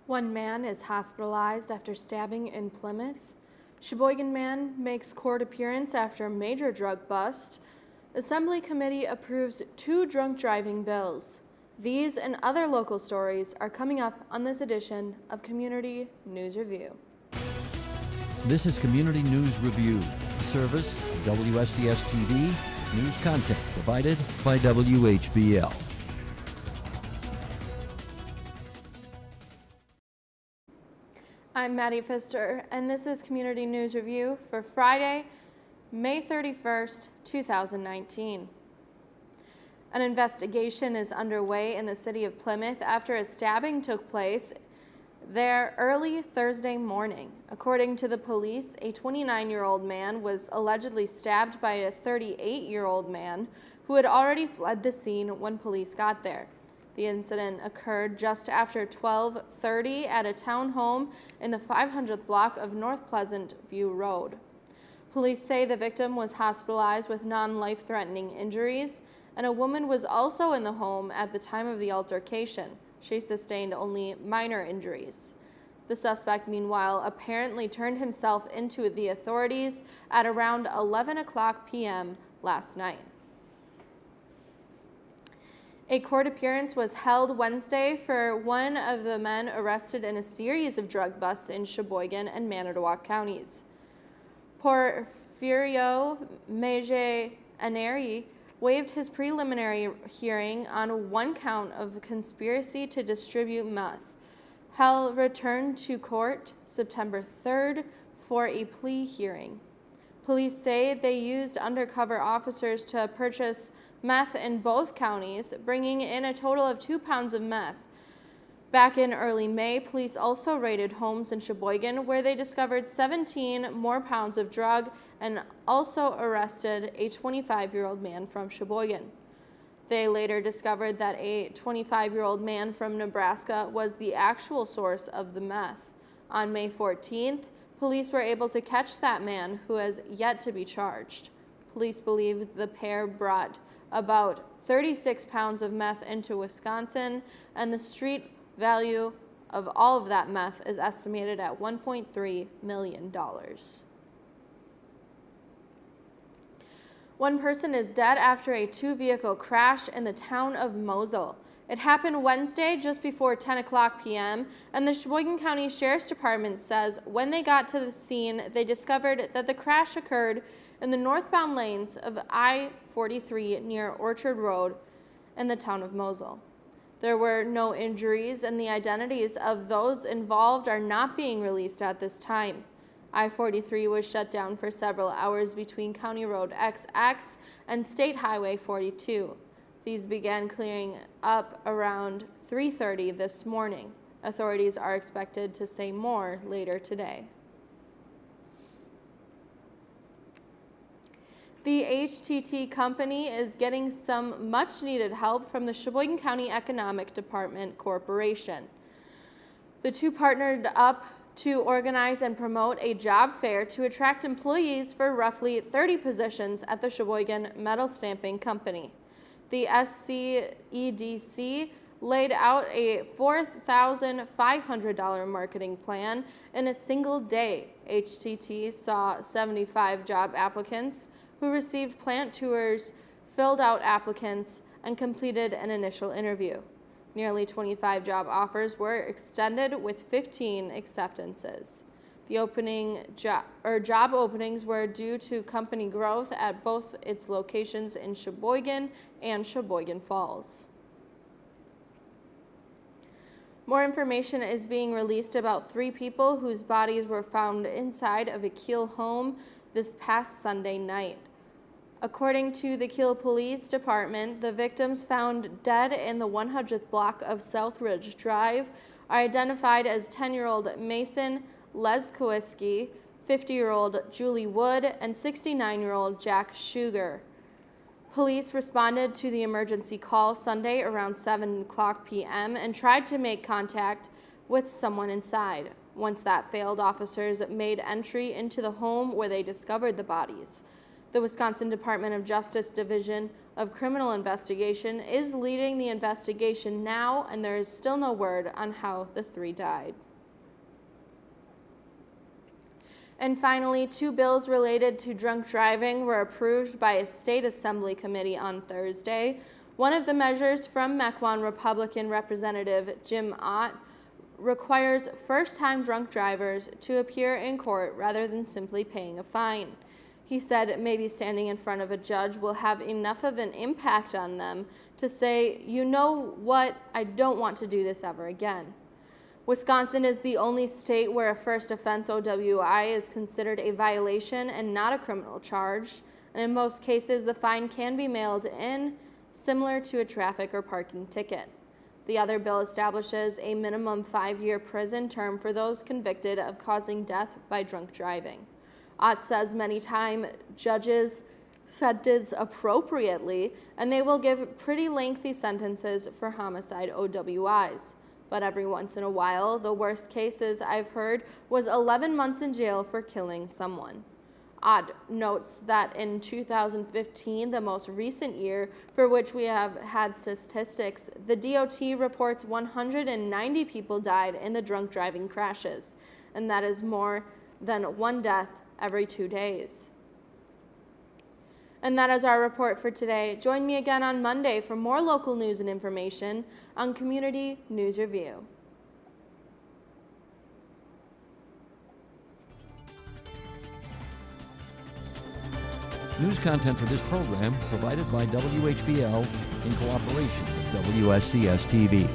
One man is hospitalized after stabbing in Plymouth. Sheboygan man makes court appearance after major drug bust. Assembly committee approves 2 drunk driving bills. These and other local stories are coming up on this edition of Community News Review. This is Community News Review, a service of WSCS TV, news content provided by WHBL. I'm Maddie Pfister, and this is Community News Review for Friday, May 31st, 2019. An investigation is underway in the city of Plymouth after a stabbing took place there early Thursday morning. According to the police, a 29-year-old man was allegedly stabbed by a 38-year-old man who had already fled the scene when police got there. The incident occurred just after 12:30 at a townhome in the 500th block of North Pleasant View Road. Police say the victim was hospitalized with non-life-threatening injuries, and a woman was also in the home at the time of the altercation. She sustained only minor injuries. The suspect, meanwhile, apparently turned himself into the authorities at around 11 p.m. last night. A court appearance was held Wednesday for one of the men arrested in a series of drug busts in Sheboygan and Manitowoc counties. Porfirio Mejia waived his preliminary hearing on 1 count of conspiracy to distribute meth. He'll return to court September 3rd for a plea hearing. Police say they used undercover officers to purchase meth in both counties, bringing in a total of 2 pounds of meth. Back in early May, police also raided homes in Sheboygan where they discovered 17 more pounds of drug and also arrested a 25-year-old man from Sheboygan. They later discovered that a 25-year-old man from Nebraska was the actual source of the meth. On May 14th, police were able to catch that man, who has yet to be charged. Police believe the pair brought about 36 pounds of meth into Wisconsin, and the street value of all of that meth is estimated at $1.3 million. One person is dead after a 2-vehicle crash in the town of Mosel. It happened Wednesday just before 10 p.m., and the Sheboygan County Sheriff's Department says when they got to the scene, they discovered that the crash occurred in the northbound lanes of I-43 near Orchard Road in the town of Mosel. There were no injuries, and the identities of those involved are not being released at this time. I-43 was shut down for several hours between County Road XX and State Highway 42. These began clearing up around 3:30 this morning. Authorities are expected to say more later today. The HTT company is getting some much-needed help from the Sheboygan County Economic Department Corporation. The two partnered up to organize and promote a job fair to attract employees for roughly 30 positions at the Sheboygan Metal Stamping Company. The SCEDC laid out a $4,500 marketing plan in a single day. HTT saw 75 job applicants who received plant tours, filled out applicants, and completed an initial interview. Nearly 25 job offers were extended with 15 acceptances. The job openings were due to company growth at both its locations in Sheboygan and Sheboygan Falls. More information is being released about 3 people whose bodies were found inside of a Kiel home this past Sunday night. According to the Kiel Police Department, the victims found dead in the 100th block of Southridge Drive are identified as 10-year-old Mason Leskowiski, 50-year-old Julie Wood, and 69-year-old Jack Sugar. Police responded to the emergency call Sunday around 7 p.m. and tried to make contact with someone inside. Once that failed, officers made entry into the home where they discovered the bodies. The Wisconsin Department of Justice Division of Criminal Investigation is leading the investigation now, and there is still no word on how the three died. And finally, 2 bills related to drunk driving were approved by a state assembly committee on Thursday. One of the measures from Mequon Republican Representative Jim Ott requires first-time drunk drivers to appear in court rather than simply paying a fine. He said maybe standing in front of a judge will have enough of an impact on them to say, you know what, I don't want to do this ever again. Wisconsin is the only state where a first offense OWI is considered a violation and not a criminal charge, and in most cases the fine can be mailed in, similar to a traffic or parking ticket. The other bill establishes a minimum 5-year prison term for those convicted of causing death by drunk driving. Ott says many times judges sentence appropriately, and they will give pretty lengthy sentences for homicide OWIs. But every once in a while, the worst cases I've heard was 11 months in jail for killing someone. Ott notes that in 2015, the most recent year for which we have had statistics, the DOT reports 190 people died in the drunk driving crashes, and that is more than 1 death every 2 days. And that is our report for today. Join me again on Monday for more local news and information on Community News Review. News content for this program provided by WHBL in cooperation with WSCS TV.